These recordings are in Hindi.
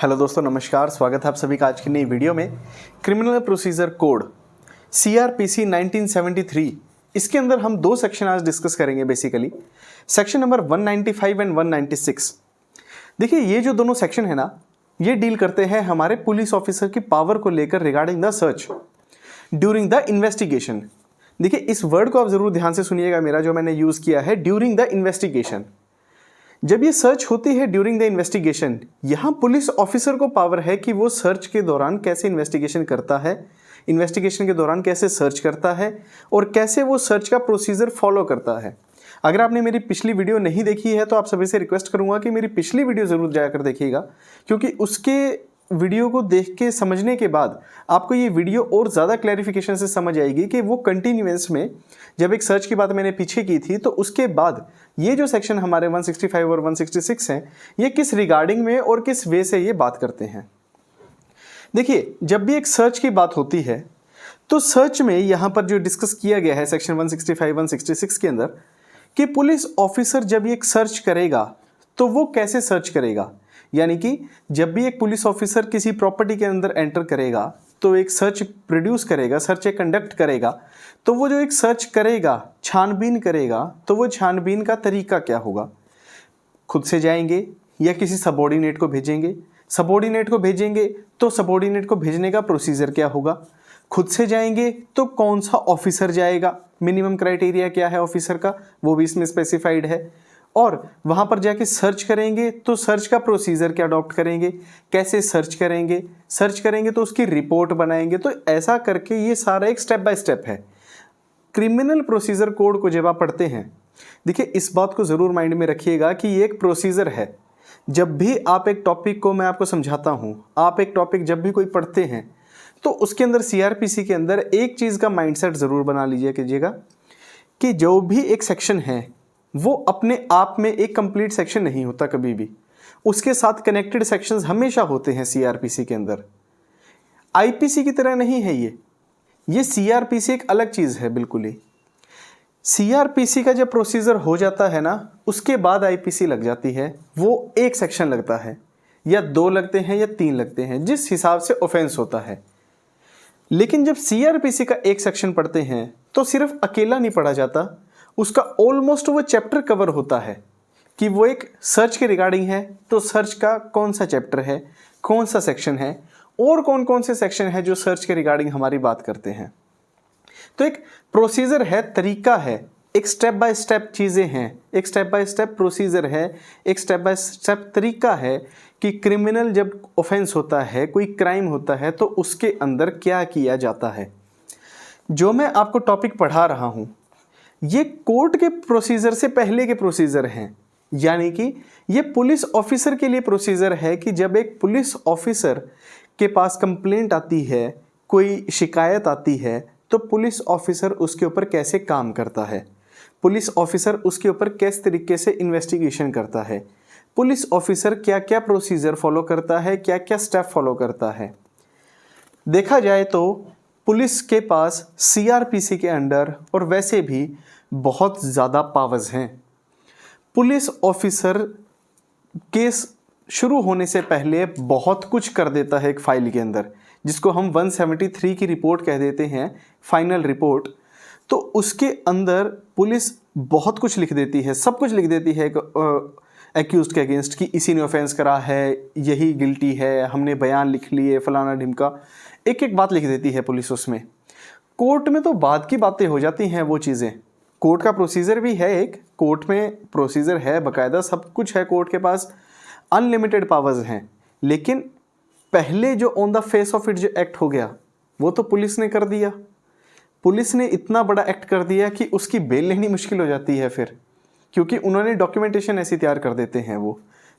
हेलो दोस्तों, नमस्कार। स्वागत है आप सभी का आज की नई वीडियो में। क्रिमिनल प्रोसीजर कोड CRPC 1973, इसके अंदर हम दो सेक्शन आज डिस्कस करेंगे। Basically section number 195 and 196। देखिए, ये जो दोनों सेक्शन है ना, ये डील करते हैं हमारे पुलिस ऑफिसर की पावर को लेकर regarding the search during the investigation. देखिए, इस वर्ड को आप जरूर ध्यान से सुनिएगा, मेरा जो मैंने यूज किया है ड्यूरिंग द इन्वेस्टिगेशन। जब ये सर्च होती है ड्यूरिंग द इन्वेस्टिगेशन, यहाँ पुलिस ऑफिसर को पावर है कि वो सर्च के दौरान कैसे इन्वेस्टिगेशन करता है, इन्वेस्टिगेशन के दौरान कैसे सर्च करता है और कैसे वो सर्च का प्रोसीजर फॉलो करता है। अगर आपने मेरी पिछली वीडियो नहीं देखी है तो आप सभी से रिक्वेस्ट करूंगा कि मेरी पिछली वीडियो ज़रूर जाकर देखिएगा, क्योंकि उसके वीडियो को देख के समझने के बाद आपको ये वीडियो और ज़्यादा क्लैरिफिकेशन से समझ आएगी कि वो कंटिन्यूएंस में जब एक सर्च की बात मैंने पीछे की थी तो उसके बाद ये जो सेक्शन हमारे 165 और 166 हैं, ये किस रिगार्डिंग में और किस वे से ये बात करते हैं। देखिए, जब भी एक सर्च की बात होती है तो सर्च में यहाँ पर जो डिस्कस किया गया है सेक्शन 165 166 के अंदर कि पुलिस ऑफिसर जब एक सर्च करेगा तो वो कैसे सर्च करेगा। यानी कि जब भी एक पुलिस ऑफिसर किसी प्रॉपर्टी के अंदर एंटर करेगा तो एक सर्च प्रोड्यूस करेगा, सर्च एक कंडक्ट करेगा, तो वो जो एक सर्च करेगा, छानबीन करेगा, तो वो छानबीन का तरीका क्या होगा। खुद से जाएंगे या किसी सबॉर्डिनेट को भेजेंगे, सबॉर्डिनेट को भेजेंगे तो सबॉर्डिनेट को भेजने का प्रोसीजर क्या होगा। खुद से जाएंगे तो कौन सा ऑफिसर जाएगा, मिनिमम क्राइटेरिया क्या है ऑफिसर का, वो भी इसमें स्पेसिफाइड है। और वहाँ पर जाके सर्च करेंगे तो सर्च का प्रोसीजर क्या अडॉप्ट करेंगे, कैसे सर्च करेंगे तो उसकी रिपोर्ट बनाएंगे। तो ऐसा करके ये सारा एक स्टेप बाय स्टेप है। क्रिमिनल प्रोसीजर कोड को जब आप पढ़ते हैं, देखिए इस बात को ज़रूर माइंड में रखिएगा कि ये एक प्रोसीजर है। जब भी आप एक टॉपिक को मैं आपको समझाता हूँ, आप एक टॉपिक जब भी कोई पढ़ते हैं तो उसके अंदर CRPC के अंदर एक चीज़ का माइंडसेट ज़रूर बना लीजिए कीजिएगा कि जो भी एक सेक्शन है वो अपने आप में एक कंप्लीट सेक्शन नहीं होता, कभी भी उसके साथ कनेक्टेड सेक्शंस हमेशा होते हैं CRPC के अंदर। IPC की तरह नहीं है ये CRPC एक अलग चीज़ है बिल्कुल ही। CRPC का जब प्रोसीजर हो जाता है ना, उसके बाद IPC लग जाती है। वो एक सेक्शन लगता है या दो लगते हैं या तीन लगते हैं, जिस हिसाब से ऑफेंस होता है। लेकिन जब CRPC का एक सेक्शन पढ़ते हैं तो सिर्फ अकेला नहीं पढ़ा जाता, उसका ऑलमोस्ट वो चैप्टर कवर होता है कि वो एक सर्च के रिगार्डिंग है तो सर्च का कौन सा चैप्टर है, कौन सा सेक्शन है और कौन कौन से सेक्शन है जो सर्च के रिगार्डिंग हमारी बात करते हैं। तो एक प्रोसीजर है, तरीका है, एक स्टेप बाय स्टेप चीज़ें हैं, एक स्टेप बाय स्टेप प्रोसीजर है, एक स्टेप बाय स्टेप तरीका है कि क्रिमिनल जब ऑफेंस होता है, कोई क्राइम होता है तो उसके अंदर क्या किया जाता है। जो मैं आपको टॉपिक पढ़ा रहा हूँ ये कोर्ट के प्रोसीजर से पहले के प्रोसीजर हैं। यानी कि ये पुलिस ऑफिसर के लिए प्रोसीजर है कि जब एक पुलिस ऑफिसर के पास कंप्लेंट आती है, कोई शिकायत आती है, तो पुलिस ऑफिसर उसके ऊपर कैसे काम करता है, पुलिस ऑफिसर उसके ऊपर किस तरीके से इन्वेस्टिगेशन करता है, पुलिस ऑफिसर क्या क्या प्रोसीजर फॉलो करता है, क्या क्या स्टेप फॉलो करता है। देखा जाए तो पुलिस के पास CRPC के अंडर और वैसे भी बहुत ज़्यादा पावर्स हैं। पुलिस ऑफिसर केस शुरू होने से पहले बहुत कुछ कर देता है एक फाइल के अंदर, जिसको हम 173 की रिपोर्ट कह देते हैं, फाइनल रिपोर्ट। तो उसके अंदर पुलिस बहुत कुछ लिख देती है, सब कुछ लिख देती है एक्यूज्ड के अगेंस्ट कि इसी ने ऑफेंस करा है, यही गिल्टी है, हमने बयान लिख लिए, फलाना ढिमका, एक एक बात लिख देती है पुलिस उसमें। कोर्ट में तो बाद की बातें हो जाती हैं वो चीज़ें। कोर्ट का प्रोसीजर भी है, एक कोर्ट में प्रोसीजर है बाकायदा, सब कुछ है कोर्ट के पास, अनलिमिटेड पावर्स हैं। लेकिन पहले जो on the face of it जो एक्ट हो गया वो तो पुलिस ने कर दिया। पुलिस ने इतना बड़ा एक्ट कर दिया कि उसकी बेल लेनी मुश्किल हो जाती है फिर, क्योंकि उन्होंने डॉक्यूमेंटेशन ऐसी तैयार कर देते हैं वो।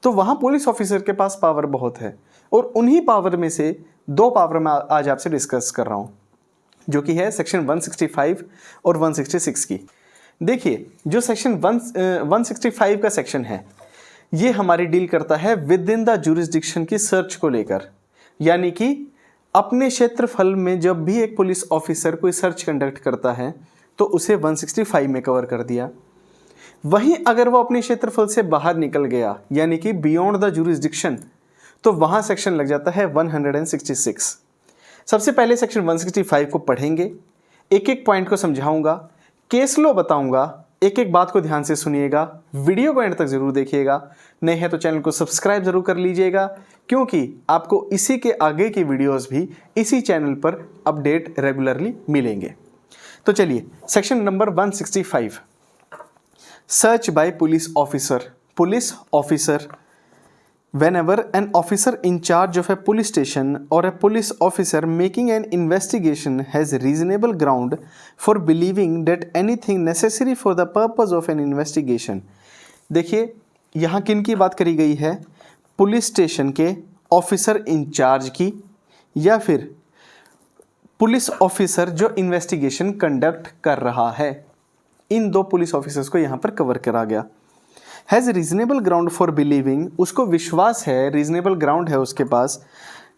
तो वहाँ पुलिस ऑफिसर के पास पावर बहुत है और उन्हीं पावर में से दो पावर मैं आज आपसे डिस्कस कर रहा हूँ, जो कि है सेक्शन 165 और 166 की। देखिए, जो सेक्शन 165 का सेक्शन है ये हमारी डील करता है विद इन द जुरिस्डिक्शन की सर्च को लेकर। यानी कि अपने क्षेत्रफल में जब भी एक पुलिस ऑफिसर कोई सर्च कंडक्ट करता है तो उसे 165 में कवर कर दिया। वहीं अगर वो अपने क्षेत्रफल से बाहर निकल गया, यानी कि बियॉन्ड द जुरिस्डिक्शन, तो वहाँ सेक्शन लग जाता है 166। सबसे पहले सेक्शन 165 को पढ़ेंगे, एक एक पॉइंट को समझाऊंगा, केस लो बताऊंगा, एक एक बात को ध्यान से सुनिएगा, वीडियो को एंड तक जरूर देखिएगा। नए हैं तो चैनल को सब्सक्राइब जरूर कर लीजिएगा, क्योंकि आपको इसी के आगे की वीडियोस भी इसी चैनल पर अपडेट रेगुलरली मिलेंगे। तो चलिए, section number 165, search by police officer. Police officer, whenever an officer in charge of a police station or a police officer making an investigation has reasonable ground for believing that anything necessary for the purpose of an investigation। देखिए यहाँ किन की बात करी गई है, पुलिस स्टेशन के ऑफिसर इंचार्ज की, या फिर पुलिस ऑफिसर जो इन्वेस्टिगेशन कंडक्ट कर रहा है। इन दो पुलिस ऑफिसर्स को यहाँ पर कवर करा गया। Has reasonable ground for believing, उसको विश्वास है, रीजनेबल ग्राउंड है उसके पास,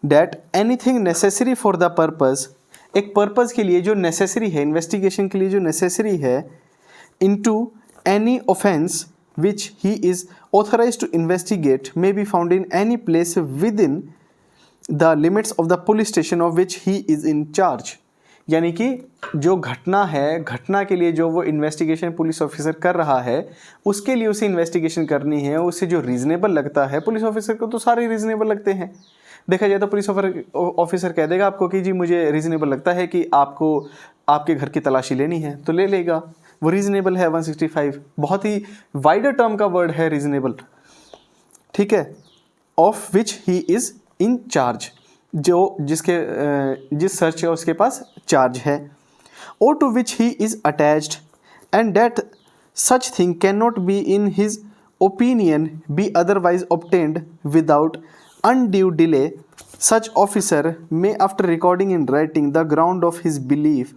that anything necessary for the purpose, एक पर्पज़ के लिए जो नेसेसरी है, इन्वेस्टिगेशन के लिए जो नेसेसरी है, into any offence which he is authorized to investigate may be found in any place within the limits of the police station of which he is in charge. यानी कि जो घटना है, घटना के लिए जो वो इन्वेस्टिगेशन पुलिस ऑफिसर कर रहा है, उसके लिए उसे इन्वेस्टिगेशन करनी है, उसे जो रीजनेबल लगता है, पुलिस ऑफिसर को तो सारे रीजनेबल लगते हैं। देखा जाए तो पुलिस ऑफिसर कह देगा आपको कि जी मुझे रीजनेबल लगता है कि आपको आपके घर की तलाशी लेनी है, तो ले लेगा, वो रीजनेबल है। 165 बहुत ही वाइडर टर्म का वर्ड है रीजनेबल, ठीक है। Of which he is in charge, जो जिस सर्च का उसके पास चार्ज है, और to which he is attached, and that such thing cannot be in his opinion be otherwise obtained without undue delay. Such officer may after recording in writing the ground of his belief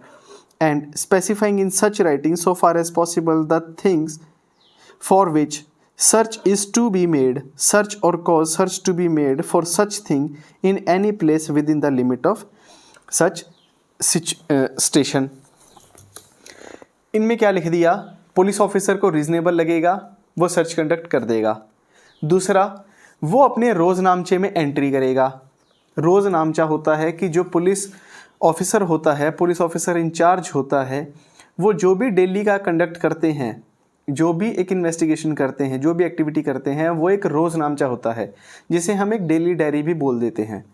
and specifying in such writing so far as possible the things for which search is to be made, search or cause search to be made for such thing in any place within the limit of such station। इनमें क्या लिख दिया, पुलिस ऑफिसर को रीजनेबल लगेगा, वो सर्च कंडक्ट कर देगा। दूसरा, वो अपने रोज़ नामचे में एंट्री करेगा। रोज़ नामचा होता है कि जो पुलिस ऑफिसर होता है, पुलिस ऑफिसर इंचार्ज होता है, वो जो भी डेली का कंडक्ट करते हैं, जो भी एक इन्वेस्टिगेशन करते हैं, जो भी एक्टिविटी करते हैं, वो एक रोज़ नामचा होता है, जिसे हम एक डेली डायरी भी बोल देते हैं।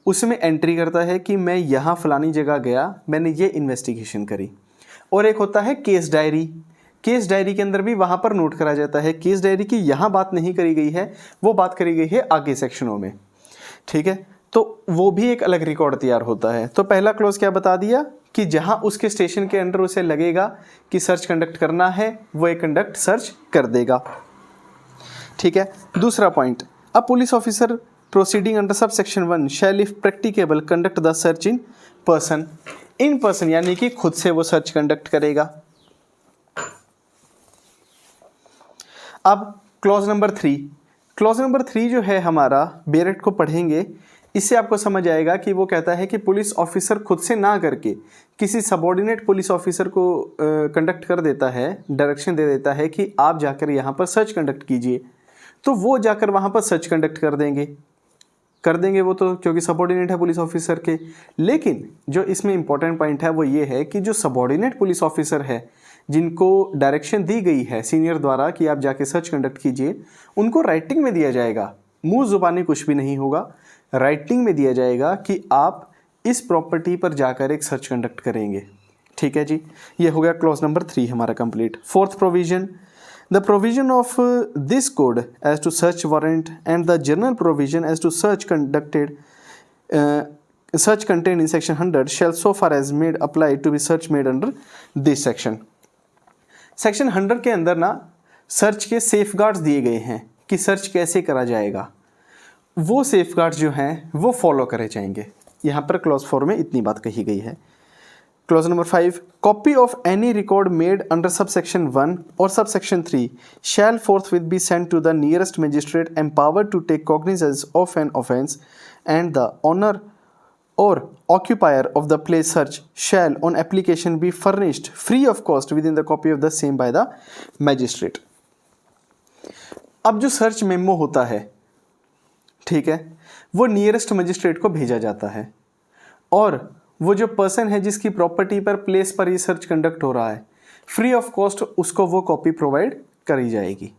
उसमें एंट्री करता है कि मैं यहाँ फ़लानी जगह गया, मैंने ये इन्वेस्टिगेशन करी। और एक होता है केस डायरी। केस डायरी के अंदर भी वहाँ पर नोट करा जाता है। केस डायरी की यहाँ बात नहीं करी गई है, वो बात करी गई है आगे सेक्शनों में, ठीक है। तो वो भी एक अलग रिकॉर्ड तैयार होता है। तो पहला क्लॉज क्या बता दिया कि जहां उसके स्टेशन के अंडर उसे लगेगा कि सर्च कंडक्ट करना है, वो एक कंडक्ट सर्च कर देगा, ठीक है। दूसरा पॉइंट, अब police officer proceeding under sub section 1 shall if practicable conduct the search in person. In person यानी कि खुद से वो सर्च कंडक्ट करेगा। अब क्लॉज नंबर 3, क्लॉज नंबर 3 जो है हमारा, बेरेट को पढ़ेंगे, इससे आपको समझ आएगा कि वो कहता है कि पुलिस ऑफिसर खुद से ना करके किसी सबॉर्डिनेट पुलिस ऑफिसर को कंडक्ट कर देता है, डायरेक्शन दे देता है कि आप जाकर यहाँ पर सर्च कंडक्ट कीजिए, तो वो जाकर वहाँ पर सर्च कंडक्ट कर देंगे वो तो, क्योंकि सबॉर्डिनेट है पुलिस ऑफिसर के। लेकिन जो इसमें इंपॉर्टेंट पॉइंट है वो ये है कि जो सबॉर्डिनेट पुलिस ऑफिसर है, जिनको डायरेक्शन दी गई है सीनियर द्वारा कि आप जाके सर्च कंडक्ट कीजिए, उनको राइटिंग में दिया जाएगा, मुँह ज़ुबानी कुछ भी नहीं होगा, राइटिंग में दिया जाएगा कि आप इस प्रॉपर्टी पर जाकर एक सर्च कंडक्ट करेंगे, ठीक है जी। ये हो गया क्लॉज नंबर 3 हमारा कंप्लीट। Fourth provision, the provision of this code as to search warrant and the general provision as to search conducted search content in section 100 shall so far as made apply to be search made under this section। Section 100 के अंदर ना सर्च के सेफगार्ड्स दिए गए हैं कि सर्च कैसे करा जाएगा। वो सेफगार्ड्स जो हैं वो फॉलो करे जाएंगे। यहाँ पर क्लॉज 4 में इतनी बात कही गई है। Clause number 5, copy of any record made under sub section 1 और sub section 3 shall forthwith be sent to the nearest magistrate empowered to take cognizance of an offence, and the owner or occupier of the place search shall on application be furnished free of cost within the copy of the same by the magistrate। अब जो सर्च मेमो होता है, ठीक है, वो नियरेस्ट मजिस्ट्रेट को भेजा जाता है और वो जो पर्सन है जिसकी प्रॉपर्टी पर प्लेस पर ये सर्च कंडक्ट हो रहा है, फ्री ऑफ कॉस्ट उसको वो कॉपी प्रोवाइड करी जाएगी।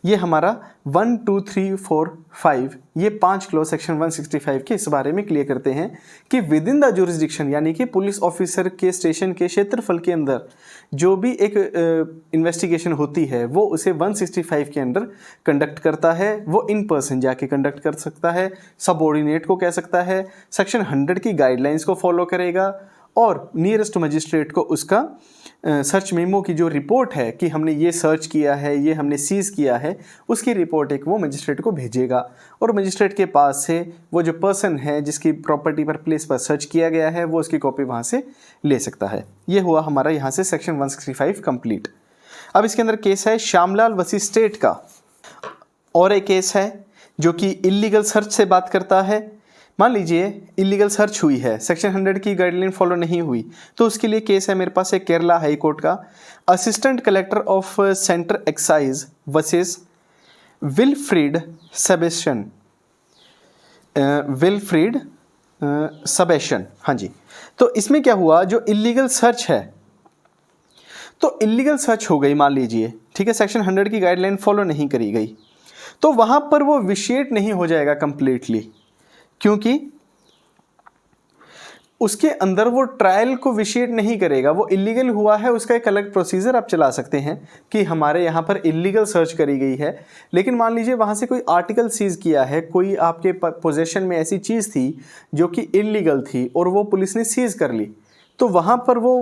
ये हमारा 1, 2, 3, 4, 5 ये 5 क्लॉज सेक्शन 165 के इस बारे में क्लियर करते हैं कि विद इन द जुरिस्डिक्शन यानी कि पुलिस ऑफिसर के स्टेशन के क्षेत्रफल के अंदर जो भी एक इन्वेस्टिगेशन होती है वो उसे 165 के अंडर कंडक्ट करता है। वो इन पर्सन जाके कंडक्ट कर सकता है, सबऑर्डिनेट को कह सकता है, सेक्शन 100 की गाइडलाइंस को फॉलो करेगा और नियरेस्ट मजिस्ट्रेट को उसका सर्च मेमो की जो रिपोर्ट है कि हमने ये सर्च किया है, ये हमने सीज किया है, उसकी रिपोर्ट एक वो मजिस्ट्रेट को भेजेगा और मजिस्ट्रेट के पास से वो जो पर्सन है जिसकी प्रॉपर्टी पर प्लेस पर सर्च किया गया है वो उसकी कॉपी वहाँ से ले सकता है। ये हुआ हमारा यहाँ से सेक्शन 165 कंप्लीट। अब इसके अंदर केस है श्यामलाल वसी स्टेट का और एक केस है जो कि इलीगल सर्च से बात करता है। मान लीजिए इलीगल सर्च हुई है, सेक्शन 100 की गाइडलाइन फॉलो नहीं हुई, तो उसके लिए केस है मेरे पास है केरला हाई कोर्ट का assistant collector of centre excise versus Wilfred Sebastian. हाँ जी, तो इसमें क्या हुआ, जो इलीगल सर्च है तो इलीगल सर्च हो गई मान लीजिए, ठीक है, सेक्शन 100 की गाइडलाइन फॉलो नहीं करी गई, तो वहाँ पर वो विशिएट नहीं हो जाएगा कंप्लीटली, क्योंकि उसके अंदर वो ट्रायल को विशिएट नहीं करेगा। वो इलीगल हुआ है, उसका एक अलग प्रोसीजर आप चला सकते हैं कि हमारे यहाँ पर इलीगल सर्च करी गई है, लेकिन मान लीजिए वहाँ से कोई आर्टिकल सीज किया है, कोई आपके पोजेशन में ऐसी चीज़ थी जो कि इलीगल थी और वो पुलिस ने सीज कर ली, तो वहाँ पर वो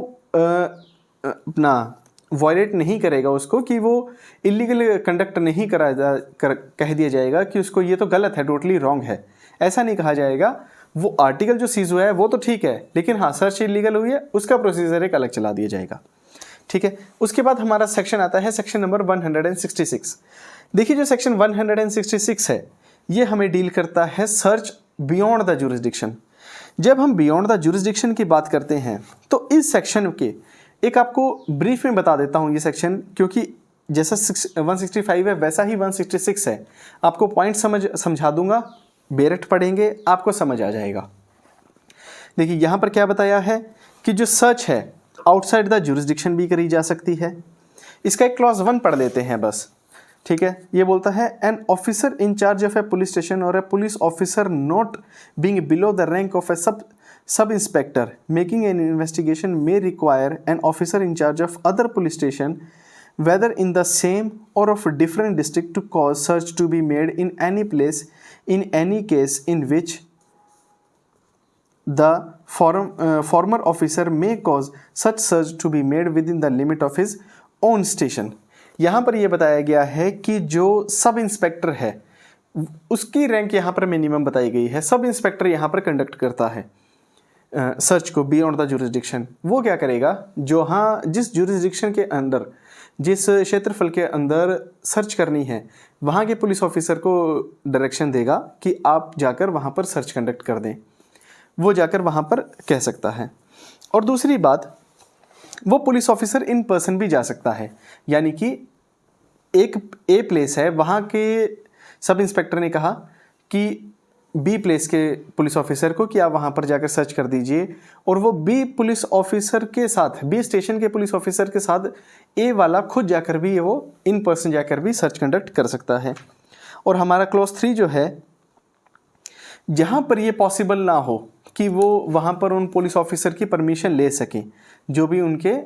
अपना वायलेट नहीं करेगा उसको कि वो इलीगल कंडक्ट नहीं कह दिया जाएगा कि उसको ये तो गलत है, टोटली रॉन्ग है, ऐसा नहीं कहा जाएगा। वो आर्टिकल जो सीज हुआ है वो तो ठीक है, लेकिन हाँ सर्च इलीगल हुई है, उसका प्रोसीजर एक अलग चला दिया जाएगा। ठीक है, उसके बाद हमारा सेक्शन आता है सेक्शन नंबर 166। देखिए जो सेक्शन 166 है ये हमें डील करता है सर्च बियॉन्ड द जुरिस्डिक्शन। जब हम बियॉन्ड द जुरिस्डिक्शन की बात करते हैं तो इस सेक्शन के एक आपको ब्रीफ में बता देता हूँ ये सेक्शन, क्योंकि जैसा 165 है वैसा ही 166 है, आपको पॉइंट समझा दूंगा, बेरट पढ़ेंगे आपको समझ आ जाएगा। देखिए यहाँ पर क्या बताया है कि जो सर्च है आउटसाइड द जुरिस्डिक्शन भी करी जा सकती है। इसका एक क्लॉज 1 पढ़ लेते हैं बस, ठीक है। ये बोलता है an officer in charge of a police station और a police officer not being below the rank of a sub inspector making an investigation may require an officer in charge of other police station whether in the same or of different district to cause search to be made in any place in any case in which the former officer may cause such search to be made within the limit of his own station। यहाँ पर यह बताया गया है कि जो सब इंस्पेक्टर है उसकी रैंक यहाँ पर मिनिमम बताई गई है। सब इंस्पेक्टर यहाँ पर कंडक्ट करता है सर्च को बियॉन्ड द जुरिस्डिक्शन। वो क्या करेगा, जो हाँ जिस जुरिस्डिक्शन के अंदर, जिस क्षेत्रफल के अंदर सर्च करनी है वहाँ के पुलिस ऑफिसर को डायरेक्शन देगा कि आप जाकर वहाँ पर सर्च कंडक्ट कर दें, वो जाकर वहाँ पर कह सकता है। और दूसरी बात, वो पुलिस ऑफिसर इन पर्सन भी जा सकता है, यानी कि एक ए प्लेस है, वहाँ के सब इंस्पेक्टर ने कहा कि बी प्लेस के पुलिस ऑफिसर को कि आप वहाँ पर जाकर सर्च कर दीजिए, और वो बी पुलिस ऑफिसर के साथ, बी स्टेशन के पुलिस ऑफिसर के साथ ए वाला खुद जाकर भी वो इन पर्सन जाकर भी सर्च कंडक्ट कर सकता है। और हमारा क्लॉज 3 जो है, जहाँ पर ये पॉसिबल ना हो कि वो वहाँ पर उन पुलिस ऑफिसर की परमिशन ले सकें, जो भी उनके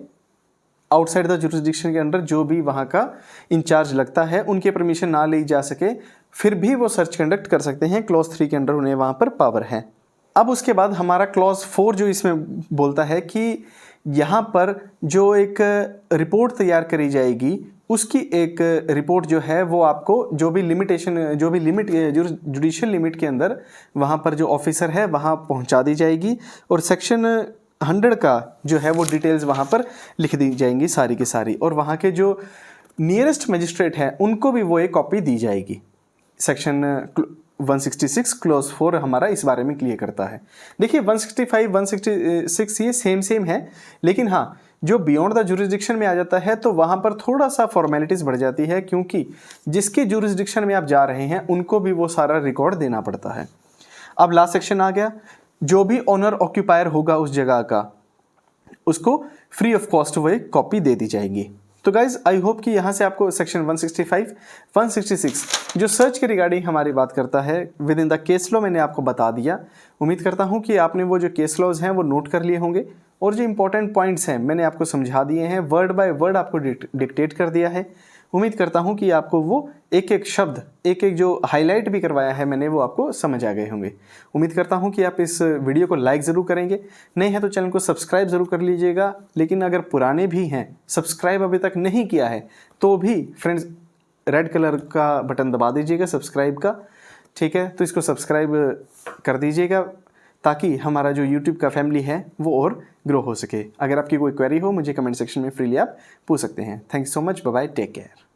आउटसाइड द जुरिस्डिक्शन के अंडर जो भी वहाँ का इंचार्ज लगता है उनके परमिशन ना ली जा सके, फिर भी वो सर्च कंडक्ट कर सकते हैं। क्लॉज 3 के अंडर उन्हें वहाँ पर पावर है। अब उसके बाद हमारा क्लॉज 4 जो इसमें बोलता है कि यहाँ पर जो एक रिपोर्ट तैयार करी जाएगी उसकी एक रिपोर्ट जो है वो आपको जो भी लिमिट जुडिशियल लिमिट के अंदर वहाँ पर जो ऑफिसर है वहाँ पहुँचा दी जाएगी, और सेक्शन 100 का जो है वो डिटेल्स वहाँ पर लिख दी जाएंगी सारी की सारी, और वहाँ के जो नियरेस्ट मजिस्ट्रेट हैं उनको भी वो एक कॉपी दी जाएगी। सेक्शन 166 क्लॉज 4 हमारा इस बारे में क्लियर करता है। देखिए 165, 166 ये सेम है, लेकिन हाँ जो बियॉन्ड द जुरिस्डिक्शन में आ जाता है तो वहाँ पर थोड़ा सा फॉर्मेलिटीज़ बढ़ जाती है, क्योंकि जिसके जुरिस्डिक्शन में आप जा रहे हैं उनको भी वो सारा रिकॉर्ड देना पड़ता है। अब लास्ट सेक्शन आ गया, जो भी ओनर ऑक्यूपायर होगा उस जगह का उसको फ्री ऑफ कॉस्ट वो एक कॉपी दे दी जाएगी। तो गाइज आई होप कि यहाँ से आपको सेक्शन 165, 166 जो सर्च के रिगार्डिंग हमारी बात करता है with in the case law मैंने आपको बता दिया। उम्मीद करता हूँ कि आपने वो जो केस लॉज हैं वो नोट कर लिए होंगे और जो इंपॉर्टेंट पॉइंट्स हैं मैंने आपको समझा दिए हैं, वर्ड बाय वर्ड आपको डिक्टेट कर दिया है। उम्मीद करता हूँ कि आपको वो एक एक शब्द, एक एक जो हाईलाइट भी करवाया है मैंने वो आपको समझ आ गए होंगे। उम्मीद करता हूँ कि आप इस वीडियो को लाइक ज़रूर करेंगे, नहीं है तो चैनल को सब्सक्राइब ज़रूर कर लीजिएगा। लेकिन अगर पुराने भी हैं, सब्सक्राइब अभी तक नहीं किया है तो भी फ्रेंड्स रेड कलर का बटन दबा दीजिएगा सब्सक्राइब का, ठीक है। तो इसको सब्सक्राइब कर दीजिएगा ताकि हमारा जो यूट्यूब का फैमिली है वो और ग्रो हो सके। अगर आपकी कोई क्वेरी हो मुझे कमेंट सेक्शन में फ्रीली आप पूछ सकते हैं। Thank you so much, bye bye, take care.